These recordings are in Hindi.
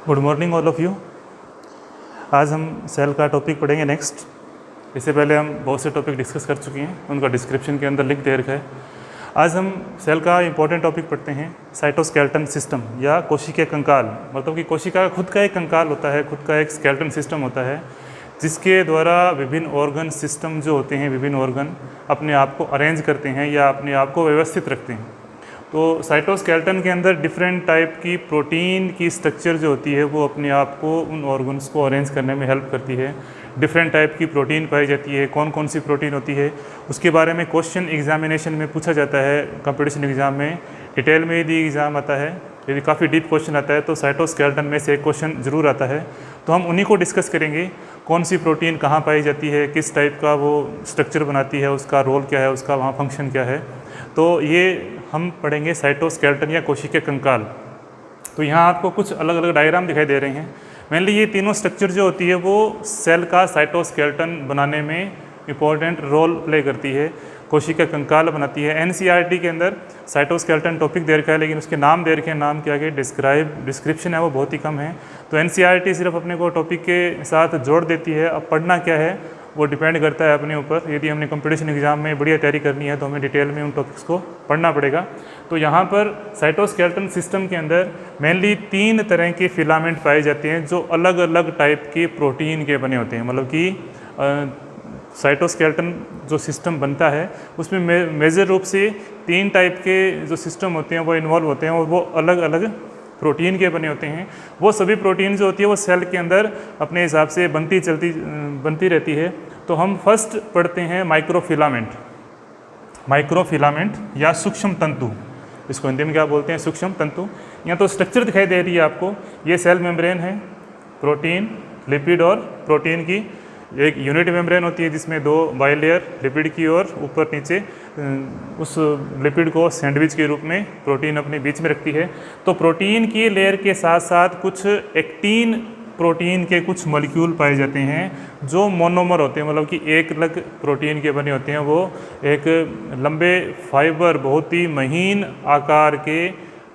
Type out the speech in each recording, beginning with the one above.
Good morning all of you. आज हम सेल का टॉपिक पढ़ेंगे नेक्स्ट। इससे पहले हम बहुत से टॉपिक डिस्कस कर चुके हैं, उनका डिस्क्रिप्शन के अंदर लिंक दे रखा है। आज हम सेल का इंपॉर्टेंट टॉपिक पढ़ते हैं, साइटोस्केलेटन सिस्टम या कोशिकीय कंकाल। मतलब कि कोशिका का खुद का एक कंकाल होता है, खुद का एक स्केलेटन सिस्टम होता है, जिसके द्वारा विभिन्न ऑर्गन सिस्टम जो होते हैं, विभिन्न ऑर्गन अपने आप को अरेंज करते हैं या अपने आप को व्यवस्थित रखते हैं। तो साइटोस्केलेटन के अंदर डिफरेंट टाइप की प्रोटीन की स्ट्रक्चर जो होती है वो अपने आप को उन ऑर्गन्स को अरेंज करने में हेल्प करती है। डिफरेंट टाइप की प्रोटीन पाई जाती है। कौन कौन सी प्रोटीन होती है उसके बारे में क्वेश्चन एग्जामिनेशन में पूछा जाता है। कंपटीशन एग्जाम में डिटेल में यदि एग्ज़ाम आता है, यदि काफ़ी डीप क्वेश्चन आता है तो साइटोस्केलेटन में से एक क्वेश्चन ज़रूर आता है। तो हम उन्हीं को डिस्कस करेंगे, कौन सी प्रोटीन कहाँ पाई जाती है, किस टाइप का वो स्ट्रक्चर बनाती है, उसका रोल क्या है, उसका वहाँ फंक्शन क्या है। तो ये हम पढ़ेंगे साइटोस्केलेटन या कोशिकीय कंकाल। तो यहाँ आपको कुछ अलग अलग डायग्राम दिखाई दे रहे हैं। मेनली ये तीनों स्ट्रक्चर जो होती है वो सेल का साइटोस्केलेटन बनाने में इम्पॉर्टेंट रोल प्ले करती है, कोशिकीय कंकाल बनाती है। एनसीईआरटी के अंदर साइटोस्केलेटन टॉपिक दे रखा है, लेकिन उसके नाम दे रखे हैं, नाम के आगे डिस्क्रिप्शन है वो बहुत ही कम है। तो एनसीईआरटी सिर्फ अपने को टॉपिक के साथ जोड़ देती है। अब पढ़ना क्या है वो डिपेंड करता है अपने ऊपर। यदि हमने कंपटीशन एग्जाम में बढ़िया तैयारी करनी है तो हमें डिटेल में उन टॉपिक्स को पढ़ना पड़ेगा। तो यहाँ पर साइटोस्केलेटन सिस्टम के अंदर मेनली 3 तरह के फिलामेंट पाए जाते हैं जो अलग अलग टाइप के प्रोटीन के बने होते हैं। मतलब कि साइटोस्केलेटन जो सिस्टम बनता है उसमें मेजर रूप से 3 टाइप के जो सिस्टम होते हैं वो इन्वॉल्व होते हैं और वो अलग अलग प्रोटीन के बने होते हैं। वो सभी प्रोटीन जो होती है वो सेल के अंदर अपने हिसाब से बनती रहती है। तो हम फर्स्ट पढ़ते हैं माइक्रोफिलामेंट। माइक्रोफिलामेंट या सूक्ष्म तंतु, इसको हिंदी में क्या बोलते हैं, सूक्ष्म तंतु। यहाँ तो स्ट्रक्चर दिखाई दे रही है आपको, ये सेल मेम्ब्रेन है, प्रोटीन, लिपिड और प्रोटीन की एक यूनिट मेम्ब्रेन होती है जिसमें 2 बाइलेयर लिपिड की और ऊपर नीचे उस लिपिड को सैंडविच के रूप में प्रोटीन अपने बीच में रखती है। तो प्रोटीन की लेयर के साथ साथ कुछ एक्टिन प्रोटीन के कुछ मॉलिक्यूल पाए जाते हैं जो मोनोमर होते हैं, मतलब कि एक अलग प्रोटीन के बने होते हैं। वो एक लंबे फाइबर, बहुत ही महीन आकार के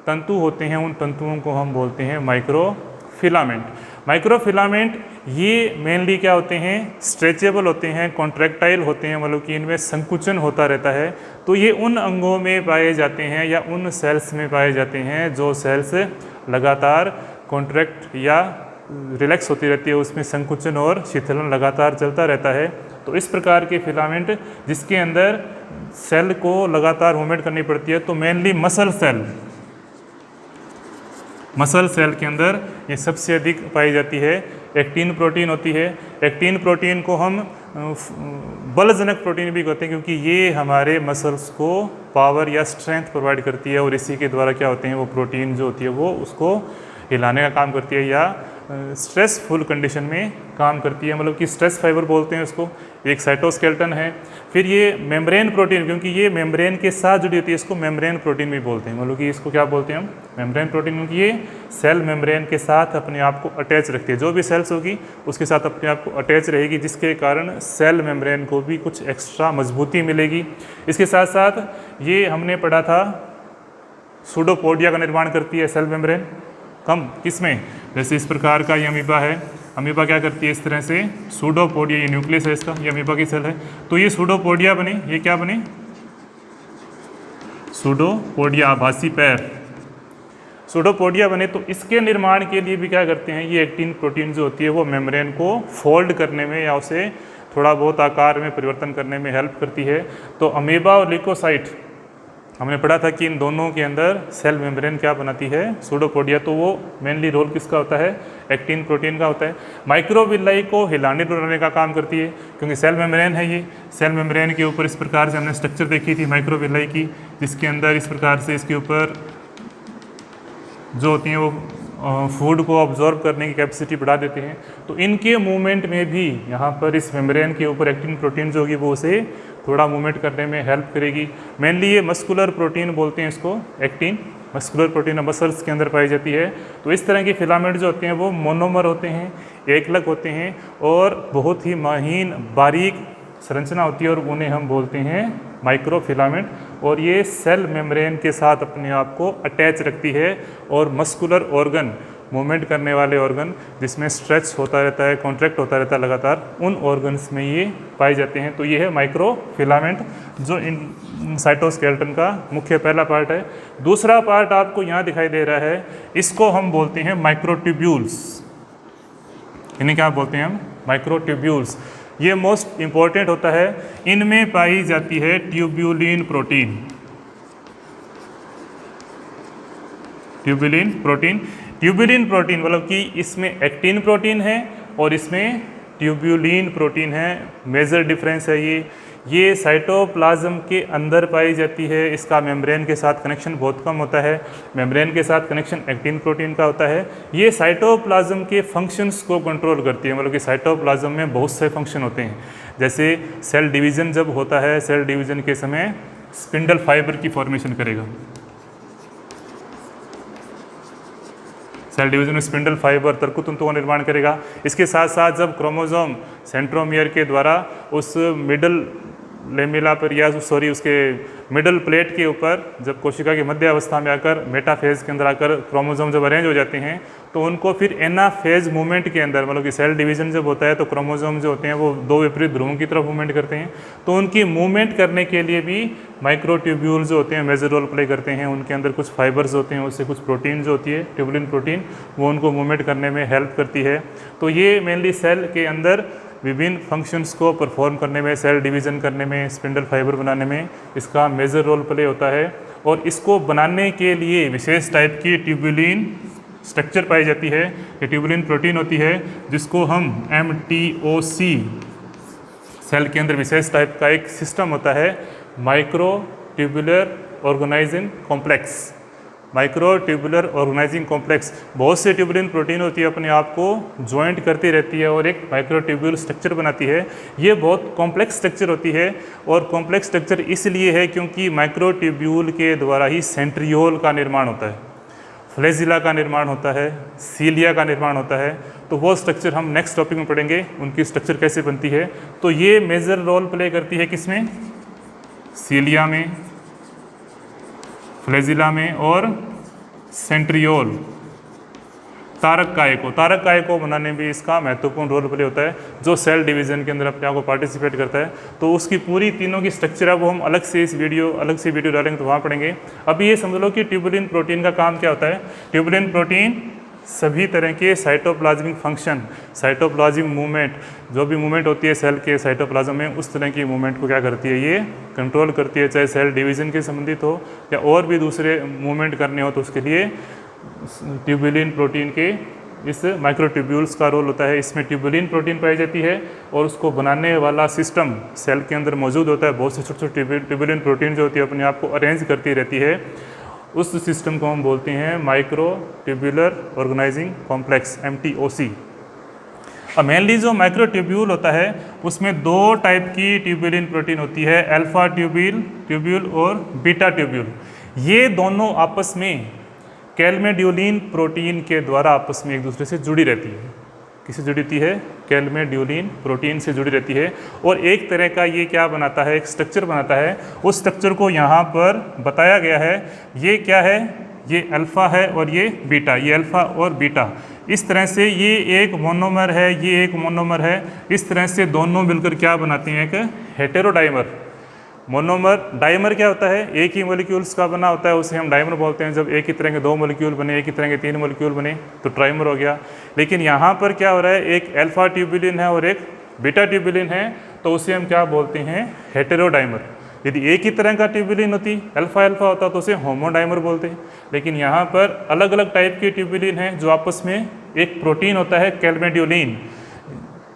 तंतु होते हैं। उन तंतुओं को हम बोलते हैं माइक्रोफिलामेंट। माइक्रोफिलामेंट ये मेनली क्या होते हैं, स्ट्रेचेबल होते हैं, कॉन्ट्रैक्टाइल होते हैं, मतलब कि इनमें संकुचन होता रहता है। तो ये उन अंगों में पाए जाते हैं या उन सेल्स में पाए जाते हैं जो सेल्स लगातार कॉन्ट्रैक्ट या रिलैक्स होती रहती है, उसमें संकुचन और शीतलन लगातार चलता रहता है। तो इस प्रकार के फिलामेंट जिसके अंदर सेल को लगातार मूवमेंट करनी पड़ती है, तो मेनली मसल सेल के अंदर ये सबसे अधिक पाई जाती है। एक्टिन प्रोटीन होती है। एक्टिन प्रोटीन को हम बलजनक प्रोटीन भी कहते हैं क्योंकि ये हमारे मसल्स को पावर या स्ट्रेंथ प्रोवाइड करती है और इसी के द्वारा क्या होते हैं वो प्रोटीन जो होती है वो उसको हिलाने का काम करती है या स्ट्रेसफुल कंडीशन में काम करती है, मतलब कि स्ट्रेस फाइबर बोलते हैं उसको। एक साइटोस्केलेटन है। फिर ये मेम्ब्रेन प्रोटीन, क्योंकि ये मेम्ब्रेन के साथ जुड़ी होती है, इसको मेम्ब्रेन प्रोटीन भी बोलते हैं। मतलब कि इसको क्या बोलते हैं हम, मेम्ब्रेन प्रोटीन, क्योंकि ये सेल मेम्ब्रेन के साथ अपने आप को अटैच रखती है। जो भी सेल्स होगी उसके साथ अपने आप को अटैच रहेगी, जिसके कारण सेल मेम्ब्रेन को भी कुछ एक्स्ट्रा मजबूती मिलेगी। इसके साथ साथ ये हमने पढ़ा था सूडोपोडिया का निर्माण करती है सेल मेम्ब्रेन। कम किसमें, जैसे इस प्रकार का ये अमीबा है। अमीबा क्या करती है, इस तरह से सूडोपोडिया, ये न्यूक्लियस है इसका, ये अमीबा की सेल है। तो ये सूडोपोडिया बने, ये क्या बने, सूडोपोडिया, आभासी पैर, सूडोपोडिया बने। तो इसके निर्माण के लिए भी क्या करते हैं, ये एक्टिन प्रोटीन जो होती है वो मेम्ब्रेन को फोल्ड करने में या उसे थोड़ा बहुत आकार में परिवर्तन करने में हेल्प करती है। तो अमीबा और ल्यूकोसाइट हमने पढ़ा था कि इन दोनों के अंदर सेल मेम्ब्रेन क्या बनाती है, सूडोपोडिया। तो वो मेनली रोल किसका होता है, एक्टिन प्रोटीन का होता है। माइक्रोविलाई को हिलाने डुलाने का काम करती है क्योंकि सेल मेम्ब्रेन है। ये सेल मेम्ब्रेन के ऊपर इस प्रकार से हमने स्ट्रक्चर देखी थी माइक्रोविलाई की, जिसके अंदर इस प्रकार से इसके ऊपर जो होती हैं वो फूड को ऑब्जॉर्व करने की कैपेसिटी बढ़ा देते हैं। तो इनके मूवमेंट में भी यहाँ पर इस मेम्ब्रेन के ऊपर एक्टिन प्रोटीन जो होगी वो उसे थोड़ा मूवमेंट करने में हेल्प करेगी। मेनली ये मस्कुलर प्रोटीन बोलते हैं इसको, एक्टिन मस्कुलर प्रोटीन मसल्स के अंदर पाई जाती है। तो इस तरह के फिलामेंट जो होते हैं वो मोनोमर होते हैं, एकलक होते हैं और बहुत ही महीन बारीक संरचना होती है और उन्हें हम बोलते हैं माइक्रोफिलामेंट। और ये सेल मेम्ब्रेन के साथ अपने आप को अटैच रखती है और मस्कुलर ऑर्गन, मूवमेंट करने वाले ऑर्गन जिसमें स्ट्रेच होता रहता है, कॉन्ट्रैक्ट होता रहता है लगातार, उन ऑर्गन्स में ये पाए जाते हैं। तो ये है माइक्रोफिलामेंट जो इन साइटोस्केलेटन का मुख्य पहला पार्ट है। दूसरा पार्ट आपको यहाँ दिखाई दे रहा है, इसको हम बोलते हैं माइक्रोट्यूब्यूल्स। इन्हें क्या बोलते हैं हम? माइक्रोट्यूब्यूल्स। ये मोस्ट इंपॉर्टेंट होता है, इनमें पाई जाती है tubulin protein. Tubulin protein, tubulin protein मतलब कि इसमें एक्टिन प्रोटीन है और इसमें ट्यूब्यूलिन प्रोटीन है। मेजर डिफरेंस है ये साइटोप्लाज्म के अंदर पाई जाती है। इसका मेम्ब्रेन के साथ कनेक्शन बहुत कम होता है, मेम्ब्रेन के साथ कनेक्शन एक्टिन प्रोटीन का होता है। ये साइटोप्लाज्म के फंक्शंस को कंट्रोल करती है, मतलब कि साइटोप्लाज्म में बहुत से फंक्शन होते हैं। जैसे सेल डिवीज़न जब होता है, सेल डिवीज़न के समय स्पिंडल फाइबर की फॉर्मेशन करेगा। सेल डिवीजन में स्पिंडल फाइबर तर्कुतंतुओं का निर्माण करेगा। इसके साथ साथ जब क्रोमोसोम सेंट्रोमियर के द्वारा उस मिडल लेमिला पर या उसके मिडल प्लेट के ऊपर जब कोशिका की मध्य अवस्था में आकर मेटाफेज के अंदर आकर क्रोमोसोम जब अरेंज हो जाते हैं तो उनको फिर एनाफेज मूवमेंट के अंदर, मतलब कि सेल डिवीजन जब होता है तो क्रोमोसोम जो होते हैं वो दो विपरीत ध्रुवों की तरफ मूवमेंट करते हैं। तो उनकी मूवमेंट करने के लिए भी माइक्रोट्यूब्यूल जो होते हैं मेजर रोल प्ले करते हैं। उनके अंदर कुछ फाइबर्स होते हैं, उससे कुछ प्रोटीन जो होती है ट्यूबुलिन प्रोटीन, वो उनको मूवमेंट करने में हेल्प करती है। तो ये मेनली सेल के अंदर विभिन्न फंक्शंस को परफॉर्म करने में, सेल डिवीज़न करने में, स्पिंडल फाइबर बनाने में इसका मेजर रोल प्ले होता है। और इसको बनाने के लिए विशेष टाइप की ट्यूबुलिन स्ट्रक्चर पाई जाती है। ये ट्यूबुलिन प्रोटीन होती है जिसको हम MTOC, सेल के अंदर विशेष टाइप का एक सिस्टम होता है, micro tubular organising complex. Micro tubular organising complex, बहुत से ट्यूबुलिन प्रोटीन होती है, अपने आप को ज्वाइंट करती रहती है और एक माइक्रो ट्यूब्यूल स्ट्रक्चर बनाती है। ये बहुत कॉम्प्लेक्स स्ट्रक्चर होती है और कॉम्प्लेक्स स्ट्रक्चर इसलिए है क्योंकि माइक्रो ट्यूब्यूल के द्वारा ही सेंट्रियोल का निर्माण होता है, फ्लैजिला का निर्माण होता है, सीलिया का निर्माण होता है। तो वो स्ट्रक्चर हम नेक्स्ट टॉपिक में पढ़ेंगे, उनकी स्ट्रक्चर कैसे बनती है। तो ये मेजर रोल प्ले करती है किसमें? सीलिया में, फ्लैजिला में और सेंट्रियोल। तारक काय को बनाने में भी इसका महत्वपूर्ण रोल प्ले होता है, जो सेल डिवीज़न के अंदर अपने आप को पार्टिसिपेट करता है। तो उसकी पूरी तीनों की स्ट्रक्चर है वो हम अलग से वीडियो डालेंगे तो वहाँ पढ़ेंगे। अभी ये समझ लो कि ट्यूबुलिन प्रोटीन का काम क्या होता है। ट्यूबुलिन प्रोटीन सभी तरह के साइटोप्लाज्मिक फंक्शन, साइटोप्लाज्मिक मूवमेंट, जो भी मूवमेंट होती है सेल के साइटोप्लाज्म में, उस तरह की मूवमेंट को क्या करती है, ये कंट्रोल करती है। चाहे सेल डिवीज़न के संबंधित हो या और भी दूसरे मूवमेंट करने हो तो उसके लिए ट्यूबुलिन प्रोटीन के इस माइक्रोट्यूब्यूल्स का रोल होता है। इसमें ट्यूबुलिन प्रोटीन पाई जाती है और उसको बनाने वाला सिस्टम सेल के अंदर मौजूद होता है। बहुत से छोटे छोटे ट्यूबुलिन प्रोटीन जो होती है अपने आप को अरेंज करती रहती है। उस सिस्टम को हम बोलते हैं micro tubular organising complex, MTOC। अब मेनली जो माइक्रो ट्यूब्यूल होता है उसमें दो टाइप की ट्यूबुलिन प्रोटीन होती है, अल्फा ट्यूब्यूल और बीटा ट्यूब्यूल। ये दोनों आपस में कैल्मेड्यूलिन प्रोटीन के द्वारा आपस में एक दूसरे से जुड़ी रहती है। किससे जुड़ी रहती है? कैल्मेड्यूलिन प्रोटीन से जुड़ी रहती है। और एक तरह का ये क्या बनाता है, एक स्ट्रक्चर बनाता है। उस स्ट्रक्चर को यहाँ पर बताया गया है। ये क्या है? ये अल्फ़ा है और ये बीटा, ये अल्फ़ा और बीटा। इस तरह से ये एक मोनोमर है, ये एक मोनोमर है। इस तरह से दोनों मिलकर क्या बनाते हैं? एक हेटेरोडाइमर। मोनोमर, डाइमर क्या होता है? एक ही मॉलिक्यूल्स का बना होता है, उसे हम डाइमर बोलते हैं। जब एक ही तरह के दो मॉलिक्यूल बने, एक ही तरह के तीन मॉलिक्यूल बने तो ट्राइमर हो गया। लेकिन यहाँ पर क्या हो रहा है, एक अल्फा ट्यूबुलिन है और एक बीटा ट्यूबुलिन है, तो उसे हम क्या बोलते हैं? हेटेरोडाइमर। यदि एक ही तरह का ट्यूबुलिन होती, अल्फा अल्फा होता, तो उसे होमोडाइमर बोलते हैं। लेकिन यहाँ पर अलग अलग टाइप के ट्यूबुलिन हैं जो आपस में, एक प्रोटीन होता है कैल्मेड्यूलिन।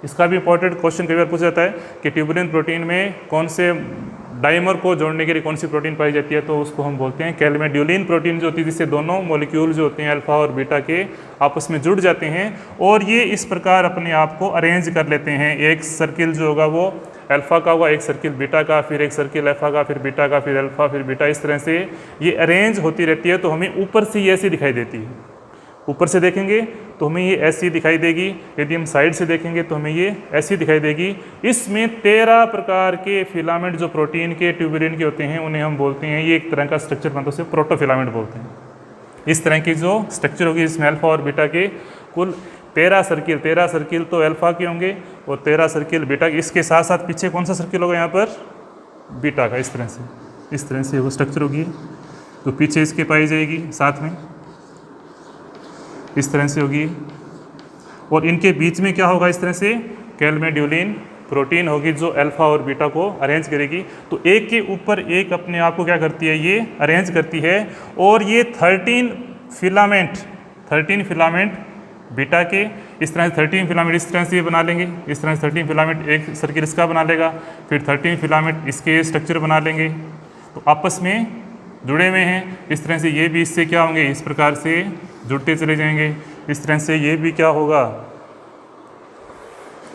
इसका भी इंपॉर्टेंट क्वेश्चन कई बार पूछा जाता है कि ट्यूबुलिन प्रोटीन में कौन से डाइमर को जोड़ने के लिए कौन सी प्रोटीन पाई जाती है, तो उसको हम बोलते हैं कैल्मेड्यूलिन प्रोटीन, जो होती है जिससे दोनों मॉलिक्यूल जो होते हैं अल्फा और बीटा के आपस में जुड़ जाते हैं और ये इस प्रकार अपने आप को अरेंज कर लेते हैं। एक सर्किल जो होगा वो अल्फा का होगा, एक सर्किल बीटा का, फिर एक सर्किल अल्फा का, फिर बीटा का, फिर अल्फा, फिर बीटा। इस तरह से ये अरेंज होती रहती है। तो हमें ऊपर से ये ऐसी दिखाई देती है। ऊपर से देखेंगे तो हमें ये ऐसी दिखाई देगी। यदि हम साइड से देखेंगे तो हमें ये ऐसी दिखाई देगी। इसमें 13 प्रकार के फिलामेंट जो प्रोटीन के ट्यूबुलिन के होते हैं उन्हें हम बोलते हैं, ये एक तरह का स्ट्रक्चर बनता है, उसे प्रोटोफिलामेंट बोलते हैं। इस तरह की जो स्ट्रक्चर होगी इसमें अल्फा और बीटा के कुल 13 सर्किल तो अल्फा के होंगे और 13 सर्किल बीटा के। इसके साथ साथ पीछे कौन सा सर्किल होगा यहाँ पर, बीटा का। इस तरह से वो स्ट्रक्चर होगी, तो पीछे इसके पाई जाएगी साथ में, इस तरह से होगी। और इनके बीच में क्या होगा, इस तरह से कैलमेड्यूलिन प्रोटीन होगी जो अल्फा और बीटा को अरेंज करेगी। तो एक के ऊपर एक अपने आप को क्या करती है, ये अरेंज करती है। और ये 13 फिलामेंट बीटा के, इस तरह से 13 फिलामेंट इस तरह से ये बना लेंगे, इस तरह से 13 फिलामेंट एक सर्किल इसका बना लेगा, फिर 13 फिलामेंट इसके स्ट्रक्चर बना लेंगे, तो आपस में जुड़े हुए हैं। इस तरह से ये भी इससे क्या होंगे, इस प्रकार से जुड़ते चले जाएंगे। इस तरह से ये भी क्या होगा,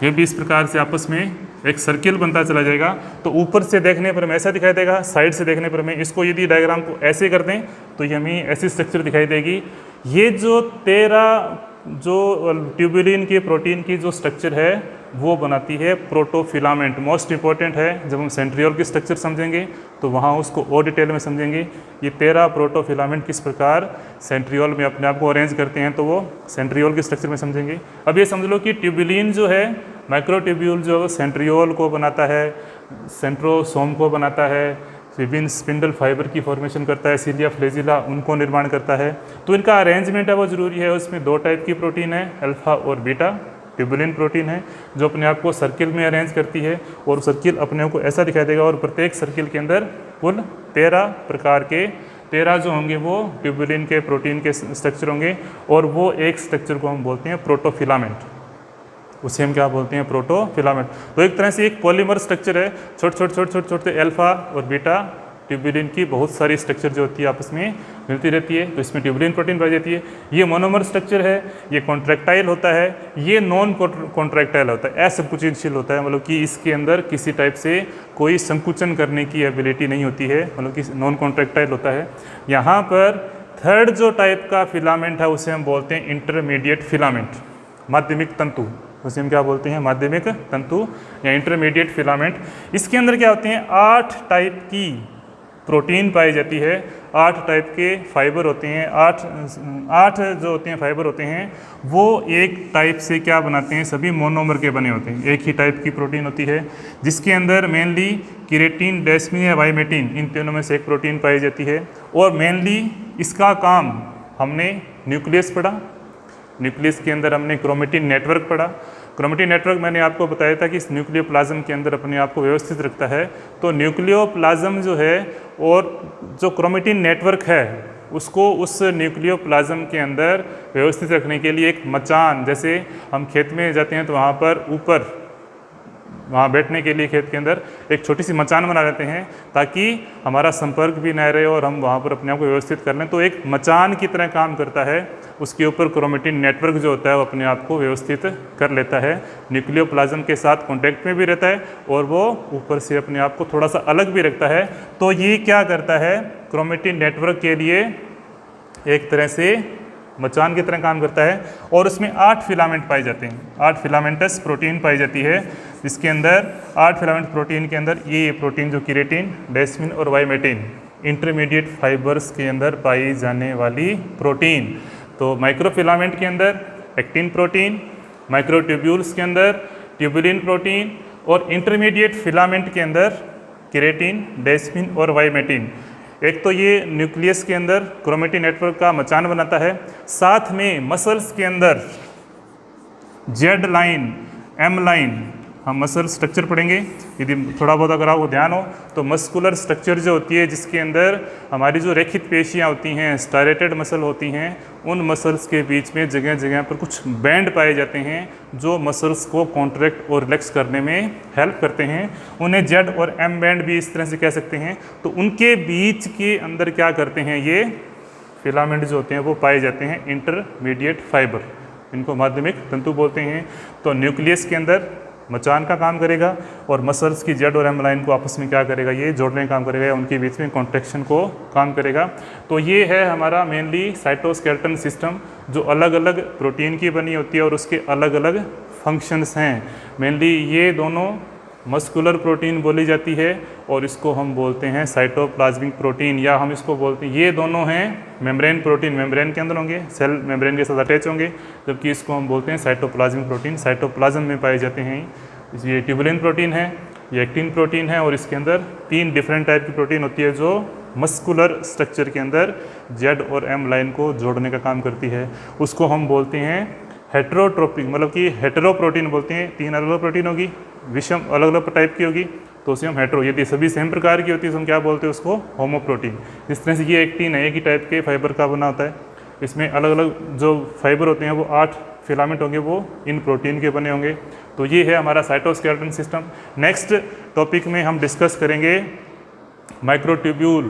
ये भी इस प्रकार से आपस में एक सर्किल बनता चला जाएगा। तो ऊपर से देखने पर हमें ऐसा दिखाई देगा, साइड से देखने पर हमें इसको यदि डायग्राम को ऐसे कर दें तो ये हमें ऐसी स्ट्रक्चर दिखाई देगी। ये जो 13 जो ट्यूबुलिन के प्रोटीन की जो स्ट्रक्चर है वो बनाती है प्रोटोफिलामेंट। मोस्ट इंपॉर्टेंट है, जब हम सेंट्रियोल की स्ट्रक्चर समझेंगे तो वहाँ उसको और डिटेल में समझेंगे। ये 13 प्रोटोफिलामेंट किस प्रकार सेंट्रियोल में अपने आप को अरेंज करते हैं, तो वो सेंट्रियोल की स्ट्रक्चर में समझेंगे। अब ये समझ लो कि ट्यूबुलिन जो है, माइक्रोट्यूब्यूल जो सेंट्रियोल को बनाता है, सेंट्रोसोम को बनाता है, विभिन्न स्पिंडल फाइबर की फॉर्मेशन करता है, सीलिया फ्लेजिला उनको निर्माण करता है। तो इनका अरेंजमेंट है वो ज़रूरी है। उसमें 2 टाइप की प्रोटीन है, अल्फा और बीटा। ट्यूबुलिन प्रोटीन है जो अपने आप को सर्किल में अरेंज करती है और सर्किल अपने आप को ऐसा दिखाई देगा। और प्रत्येक सर्किल के अंदर कुल 13 प्रकार के 13 जो होंगे वो ट्यूबुलिन के प्रोटीन के स्ट्रक्चर होंगे। और वो एक स्ट्रक्चर को हम बोलते हैं प्रोटोफिलामेंट, उसे हम क्या बोलते हैं, प्रोटोफिलामेंट। तो एक तरह से एक पॉलीमर स्ट्रक्चर है, छोटे अल्फा और बीटा ट्यूबुलिन की बहुत सारी स्ट्रक्चर जो होती है आपस में मिलती रहती है। तो इसमें ट्यूबुलिन प्रोटीन पाई जाती है। ये मोनोमर स्ट्रक्चर है, ये कॉन्ट्रैक्टाइल होता है, ये नॉन कॉन्ट्रैक्टाइल होता है, असंकुचनशील होता है, मतलब कि इसके अंदर किसी टाइप से कोई संकुचन करने की एबिलिटी नहीं होती है, मतलब कि नॉन कॉन्ट्रैक्टाइल होता है। यहाँ पर थर्ड जो टाइप का फिलामेंट है उसे हम बोलते हैं इंटरमीडिएट फिलामेंट, माध्यमिक तंतु, उसे हम क्या बोलते हैं, माध्यमिक तंतु या इंटरमीडिएट फिलामेंट। इसके अंदर क्या होते हैं, 8 टाइप की प्रोटीन पाई जाती है, 8 टाइप के फाइबर होते हैं। 8 जो होते हैं फाइबर होते हैं वो एक टाइप से क्या बनाते हैं, सभी मोनोमर के बने होते हैं। एक ही टाइप की प्रोटीन होती है जिसके अंदर मेनली केराटिन, डेस्मिन या वाइमेटिन, इन तीनों में से एक प्रोटीन पाई जाती है। और मेनली इसका काम, हमने न्यूक्लियस पढ़ा, न्यूक्लियस के अंदर हमने क्रोमेटिन नेटवर्क पढ़ा। क्रोमेटिन नेटवर्क मैंने आपको बताया था कि इस न्यूक्लियोप्लाज्म के अंदर अपने आप को व्यवस्थित रखता है। तो न्यूक्लियोप्लाज्म जो है और जो क्रोमेटिन नेटवर्क है उसको उस न्यूक्लियोप्लाज्म के अंदर व्यवस्थित रखने के लिए एक मचान, जैसे हम खेत में जाते हैं तो वहाँ पर ऊपर वहाँ बैठने के लिए खेत के अंदर एक छोटी सी मचान बना लेते हैं ताकि हमारा संपर्क भी न रहे और हम वहाँ पर अपने आप को व्यवस्थित कर लें। तो एक मचान की तरह काम करता है, उसके ऊपर क्रोमेटिन नेटवर्क जो होता है वो अपने आप को व्यवस्थित कर लेता है, न्यूक्लियोप्लाज्म के साथ कॉन्टैक्ट में भी रहता है और वो ऊपर से अपने आप को थोड़ा सा अलग भी रखता है। तो ये क्या करता है, क्रोमेटिन नेटवर्क के लिए एक तरह से मचान की तरह काम करता है। और उसमें 8 फिलामेंट पाए जाते हैं, 8 फिलामेंटस प्रोटीन पाई जाती है, जिसके अंदर 8 फिलामेंट प्रोटीन के अंदर ये प्रोटीन जो केराटिन, डेस्मिन और वाइमेटिन, इंटरमीडिएट फाइबर्स के अंदर पाई जाने वाली प्रोटीन। तो माइक्रोफिलामेंट के अंदर एक्टिन प्रोटीन, माइक्रोट्यूब्यूल्स के अंदर ट्यूबुलिन प्रोटीन और इंटरमीडिएट फिलामेंट के अंदर केराटिन, डेस्मिन और वाइमेटिन। एक तो ये न्यूक्लियस के अंदर क्रोमेटिन नेटवर्क का मचान बनाता है, साथ में मसल्स के अंदर जेड लाइन, एम लाइन, हम मसल स्ट्रक्चर पढ़ेंगे। यदि थोड़ा बहुत अगर आपको ध्यान हो तो मस्कुलर स्ट्रक्चर जो होती है जिसके अंदर हमारी जो रेखित पेशियाँ होती हैं, स्टायरेटेड मसल होती हैं, उन मसल्स के बीच में जगह जगह पर कुछ बैंड पाए जाते हैं जो मसल्स को कॉन्ट्रैक्ट और रिलैक्स करने में हेल्प करते हैं। उन्हें जेड और एम बैंड भी इस तरह से कह सकते हैं। तो उनके बीच के अंदर क्या करते हैं, ये फिलामेंट जो होते हैं वो पाए जाते हैं इंटरमीडिएट फाइबर, इनको माध्यमिक तंतु बोलते हैं। तो न्यूक्लियस के अंदर मचान का काम करेगा, और मसल्स की जेड और एम लाइन को आपस में क्या करेगा, ये जोड़ने का काम करेगा या उनके बीच में कॉन्ट्रैक्शन को काम करेगा। तो ये है हमारा मेनली साइटोस्केलेटन सिस्टम, जो अलग अलग प्रोटीन की बनी होती है और उसके अलग अलग फंक्शंस हैं। मेनली ये दोनों मस्कुलर प्रोटीन बोली जाती है और इसको हम बोलते हैं साइटोप्लाज्मिक प्रोटीन, या हम इसको बोलते हैं, ये दोनों हैं मेम्ब्रेन प्रोटीन, मेम्ब्रेन के अंदर होंगे, सेल मेम्ब्रेन के साथ अटैच होंगे, जबकि इसको हम बोलते हैं साइटोप्लाज्मिक प्रोटीन, साइटोप्लाज्म में पाए जाते हैं। ये ट्यूबुलिन प्रोटीन है, ये एक्टिन प्रोटीन है, और इसके अंदर 3 डिफरेंट टाइप की प्रोटीन होती है जो मस्कुलर स्ट्रक्चर के अंदर जेड और एम लाइन को जोड़ने का काम करती है। उसको हम बोलते हैं हेटेरोट्रोपिक, मतलब कि हेटेरो प्रोटीन बोलते हैं। 3 अलग अलग प्रोटीन होगी, विषम अलग अलग टाइप की होगी, तो उसे हम हेटेरो, यदि सभी सेम प्रकार की होती है तो हम क्या बोलते हैं उसको होमो प्रोटीन। इस तरह से ये एक्टिन है, एक ही टाइप के फाइबर का बना होता है। इसमें अलग अलग जो फाइबर होते हैं वो 8 फिलामेंट होंगे, वो इन प्रोटीन के बने होंगे। तो ये है हमारा साइटोस्केलेटन सिस्टम। नेक्स्ट टॉपिक में हम डिस्कस करेंगे माइक्रोट्यूब्यूल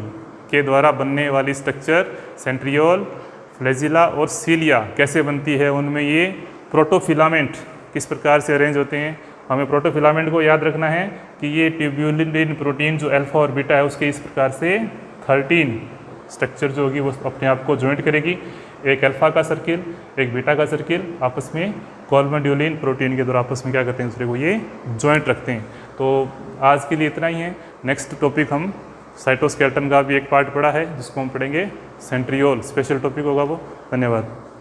के द्वारा बनने वाली स्ट्रक्चर, सेंट्रियोल, फ्लैजिला और सीलिया कैसे बनती है, उनमें ये प्रोटोफिलामेंट किस प्रकार से अरेंज होते हैं। हमें प्रोटोफिलामेंट को याद रखना है कि ये ट्यूब्यूलिन प्रोटीन जो अल्फा और बीटा है उसके इस प्रकार से 13 स्ट्रक्चर जो होगी वो अपने आप को ज्वाइंट करेगी। एक अल्फा का सर्किल, एक बीटा का सर्किल, आपस में कोलमेड्यूलिन प्रोटीन के द्वारा आपस में क्या करते हैं, दूसरे को ये ज्वाइंट रखते हैं। तो आज के लिए इतना ही है। नेक्स्ट टॉपिक हम साइटोस्केलेटन का भी एक पार्ट पढ़ा है जिसको हम पढ़ेंगे सेंट्रियोल, स्पेशल टॉपिक होगा वो। धन्यवाद।